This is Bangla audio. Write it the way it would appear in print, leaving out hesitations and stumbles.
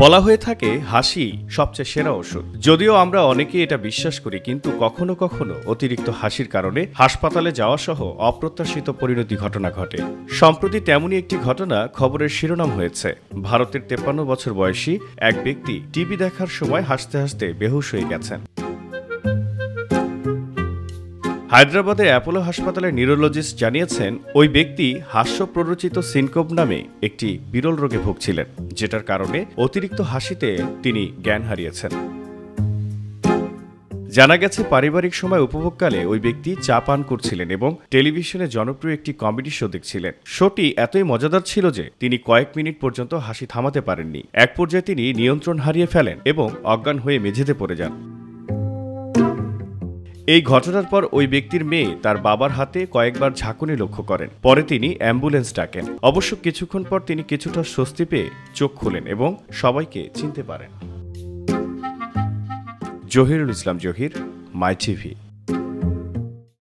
বলা হয়ে থাকে হাসি সবচেয়ে সেরা ওষুধ। যদিও আমরা অনেকেই এটা বিশ্বাস করি, কিন্তু কখনো কখনো অতিরিক্ত হাসির কারণে হাসপাতালে যাওয়া সহ অপ্রত্যাশিত পরিণতি ঘটনা ঘটে। সম্প্রতি তেমনই একটি ঘটনা খবরের শিরোনাম হয়েছে। ভারতের 53 বছর বয়সী এক ব্যক্তি টিভি দেখার সময় হাসতে হাসতে বেহুশ হয়ে গেছেন। হায়দ্রাবাদের অ্যাপোলো হাসপাতালের নিউরোলজিস্ট জানিয়েছেন, ওই ব্যক্তি হাস্য প্ররোচিত সিনকোপ নামে একটি বিরল রোগে ভুগছিলেন, যেটার কারণে অতিরিক্ত হাসিতে তিনি জ্ঞান হারিয়েছেন। জানা গেছে, পারিবারিক সময় উপভোগকালে ওই ব্যক্তি চা পান করছিলেন এবং টেলিভিশনে জনপ্রিয় একটি কমেডি শো দেখছিলেন। শোটি এতই মজাদার ছিল যে তিনি কয়েক মিনিট পর্যন্ত হাসি থামাতে পারেননি। এক পর্যায়ে তিনি নিয়ন্ত্রণ হারিয়ে ফেলেন এবং অজ্ঞান হয়ে মেঝেতে পড়ে যান। এই ঘটনার পর ওই ব্যক্তির মেয়ে তার বাবার হাতে কয়েকবার ঝাঁকুনি লক্ষ্য করেন। পরে তিনি অ্যাম্বুলেন্স ডাকেন। অবশ্য কিছুক্ষণ পর তিনি কিছুটা স্বস্তি পেয়ে চোখ খুলেন এবং সবাইকে চিনতে পারেন। জহিরুল ইসলাম জহির, মাই টিভি।